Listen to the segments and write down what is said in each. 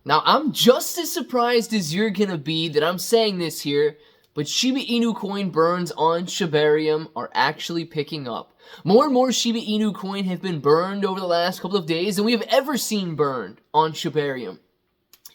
Now, I'm just as surprised as you're gonna be that I'm saying this here, but Shiba Inu Coin burns on Shibarium are actually picking up. More and more Shiba Inu Coin have been burned over the last couple of days than we have ever seen burned on Shibarium.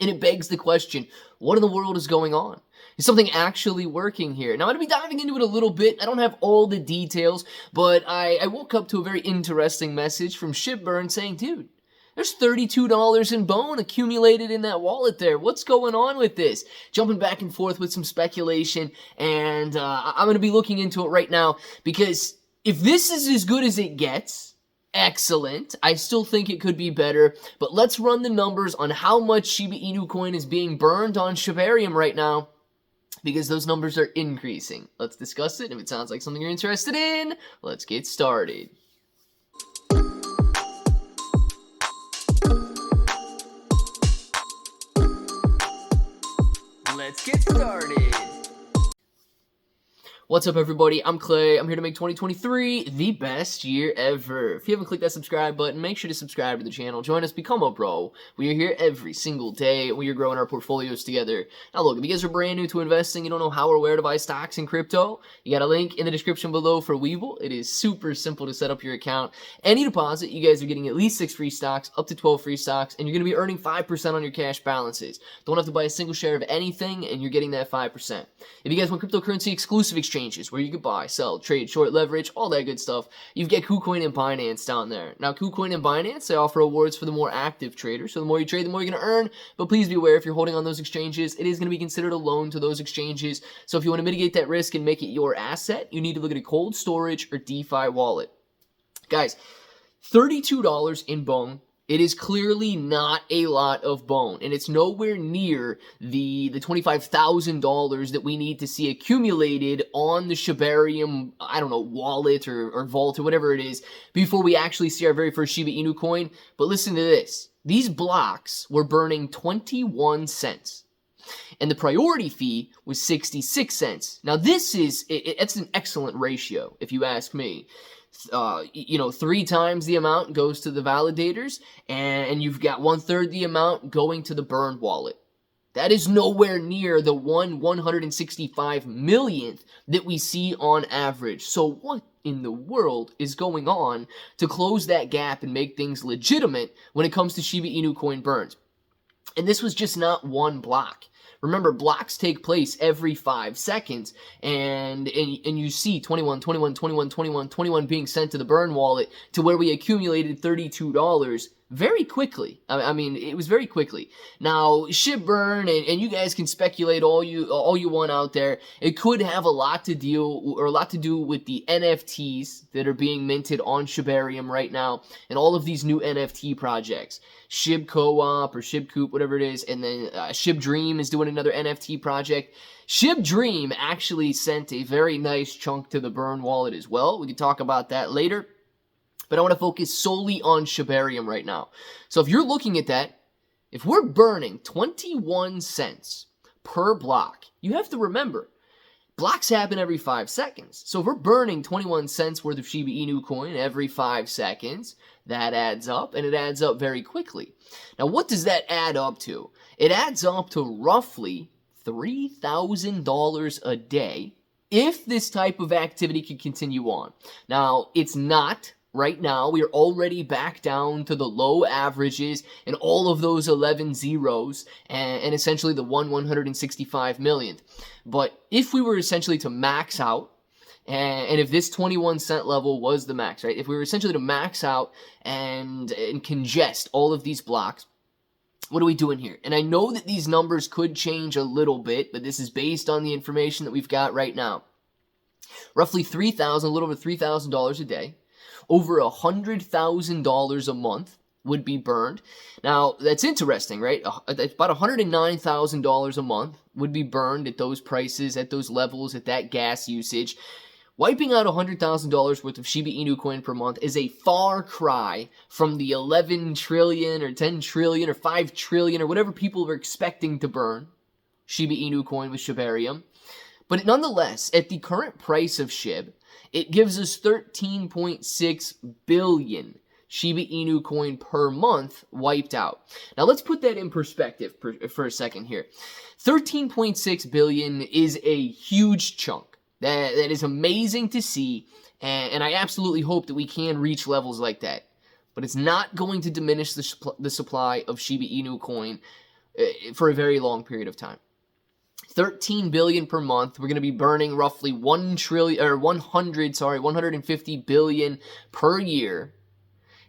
And it begs the question, what in the world is going on? Is something actually working here? Now, I'm going to be diving into it a little bit. I don't have all the details, but I woke up to a very interesting message from Shib saying, dude, there's $32 in bone accumulated in that wallet there. What's going on with this? Jumping back and forth with some speculation, and I'm going to be looking into it right now, because if this is as good as it gets, excellent. I still think it could be better, but let's run the numbers on how much Shiba Inu Coin is being burned on Shibarium right now, because those numbers are increasing. Let's discuss it. If it sounds like something you're interested in, let's get started. Let's get started. What's up, everybody? I'm Clay. I'm here to make 2023 the best year ever. If you haven't clicked that subscribe button, make sure to subscribe to the channel. Join us, become a bro. We are here every single day. We are growing our portfolios together. Now, look, if you guys are brand new to investing, you don't know how or where to buy stocks in crypto, you got a link in the description below for Webull. It is super simple to set up your account. Any deposit, you guys are getting at least 6 free stocks, up to 12 free stocks, and you're going to be earning 5% on your cash balances. Don't have to buy a single share of anything, and you're getting that 5%. If you guys want cryptocurrency exclusive exchanges, where you can buy, sell, trade, short, leverage, all that good stuff, you've got KuCoin and Binance down there. Now, KuCoin and Binance, they offer rewards for the more active traders, so the more you trade, the more you're going to earn, but please be aware, if you're holding on those exchanges, it is going to be considered a loan to those exchanges, so if you want to mitigate that risk and make it your asset, you need to look at a cold storage or DeFi wallet. Guys, $32 in bone. It is clearly not a lot of bone, and it's nowhere near the $25,000 that we need to see accumulated on the Shibarium, I don't know, wallet or vault or whatever it is, before we actually see our very first Shiba Inu coin. But listen to this. These blocks were burning 21 cents. And the priority fee was 66 cents. Now it's an excellent ratio, if you ask me. 3 times the amount goes to the validators, and you've got 1/3 the amount going to the burned wallet. That is nowhere near the 165 millionth that we see on average. So what in the world is going on to close that gap and make things legitimate when it comes to Shiba Inu coin burns? And this was just not one block. Remember, blocks take place every 5 seconds, and you see 21, 21, 21, 21, 21 being sent to the burn wallet, to where we accumulated $32 very quickly. I mean, it was very quickly. Now, Shib and you guys can speculate all you want out there. It could have a lot to do with the NFTs that are being minted on Shibarium right now, and all of these new NFT projects. Shib Co-op or Shib Coop, whatever it is, and then Shib Dream is doing another NFT project. Shib Dream actually sent a very nice chunk to the burn wallet as well. We can talk about that later. But I want to focus solely on Shibarium right now. So if you're looking at that, if we're burning 21 cents per block, you have to remember, blocks happen every 5 seconds. So if we're burning 21 cents worth of Shiba Inu coin every 5 seconds, that adds up, and it adds up very quickly. Now, what does that add up to? It adds up to roughly $3,000 a day if this type of activity could continue on. Now, it's not. Right now, we are already back down to the low averages and all of those 11 zeros and essentially the 165 millionth. But if we were essentially to max out, and if this 21 cent level was the max, right? If we were essentially to max out and congest all of these blocks, what are we doing here? And I know that these numbers could change a little bit, but this is based on the information that we've got right now. Roughly $3,000, a little over $3,000 a day. Over $100,000 a month would be burned. Now, that's interesting, right? About $109,000 a month would be burned at those prices, at those levels, at that gas usage. Wiping out $100,000 worth of Shiba Inu coin per month is a far cry from the 11 trillion or 10 trillion or 5 trillion or whatever people are expecting to burn Shiba Inu coin with Shibarium. But nonetheless, at the current price of Shib, it gives us 13.6 billion Shiba Inu coin per month wiped out. Now let's put that in perspective for a second here. 13.6 billion is a huge chunk. That is amazing to see, and I absolutely hope that we can reach levels like that. But it's not going to diminish the supply of Shiba Inu coin for a very long period of time. 13 billion per month. We're going to be burning roughly 150 billion per year.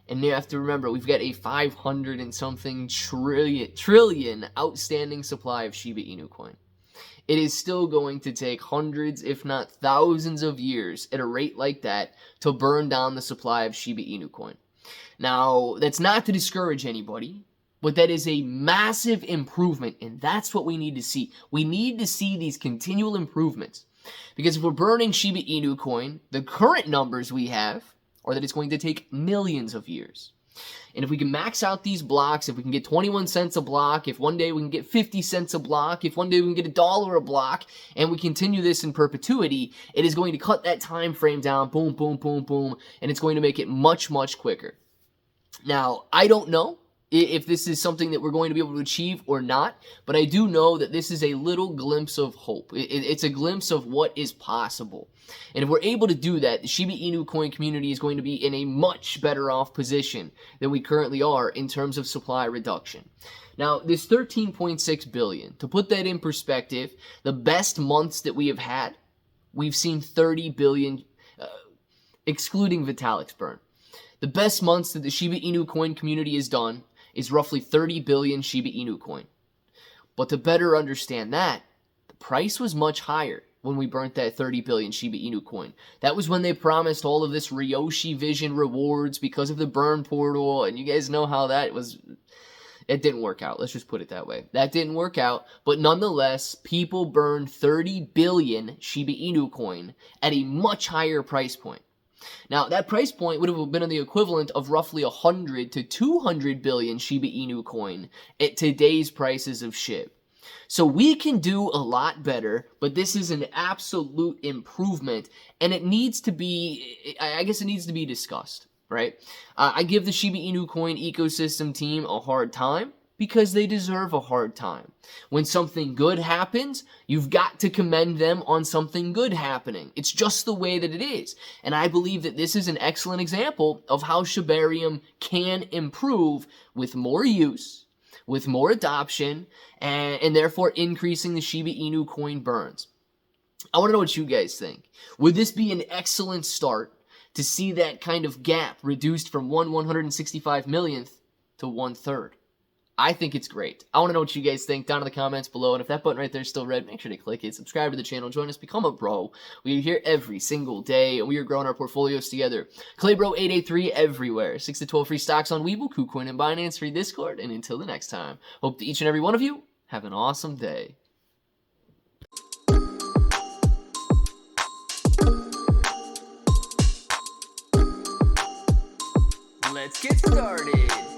And you have to remember, we've got a 500 and something trillion outstanding supply of Shiba Inu coin. It is still going to take hundreds, if not thousands of years at a rate like that to burn down the supply of Shiba Inu coin. Now, that's not to discourage anybody, but that is a massive improvement, and that's what we need to see. We need to see these continual improvements. Because if we're burning Shiba Inu coin, the current numbers we have are that it's going to take millions of years. And if we can max out these blocks, if we can get 21 cents a block, if one day we can get 50 cents a block, if one day we can get $1 a block, and we continue this in perpetuity, it is going to cut that time frame down, boom, boom, boom, boom, and it's going to make it much, much quicker. Now, I don't know if this is something that we're going to be able to achieve or not, but I do know that this is a little glimpse of hope. It's a glimpse of what is possible. And if we're able to do that, the Shiba Inu coin community is going to be in a much better off position than we currently are in terms of supply reduction. Now, this 13.6 billion, to put that in perspective, the best months that we have had, we've seen 30 billion, excluding Vitalik's burn. The best months that the Shiba Inu coin community has done is roughly 30 billion Shiba Inu coin. But to better understand that, the price was much higher when we burnt that 30 billion Shiba Inu coin. That was when they promised all of this Ryoshi Vision rewards because of the burn portal, and you guys know how that was. It didn't work out. Let's just put it that way. That didn't work out, but nonetheless, people burned 30 billion Shiba Inu coin at a much higher price point. Now, that price point would have been on the equivalent of roughly 100 to 200 billion Shiba Inu coin at today's prices of Shib. So we can do a lot better, but this is an absolute improvement, and it needs to be, I guess it needs to be discussed, right? I give the Shiba Inu coin ecosystem team a hard time, because they deserve a hard time. When something good happens, you've got to commend them on something good happening. It's just the way that it is. And I believe that this is an excellent example of how Shibarium can improve with more use, with more adoption, and therefore increasing the Shiba Inu coin burns. I want to know what you guys think. Would this be an excellent start to see that kind of gap reduced from 1/165 millionth to 1/3? I think it's great. I want to know what you guys think down in the comments below. And if that button right there is still red, make sure to click it. Subscribe to the channel. Join us. Become a bro. We are here every single day, and we are growing our portfolios together. Claybro883 everywhere. 6 to 12 free stocks on Webull, KuCoin, and Binance. Free Discord. And until the next time, hope that each and every one of you have an awesome day. Let's get started.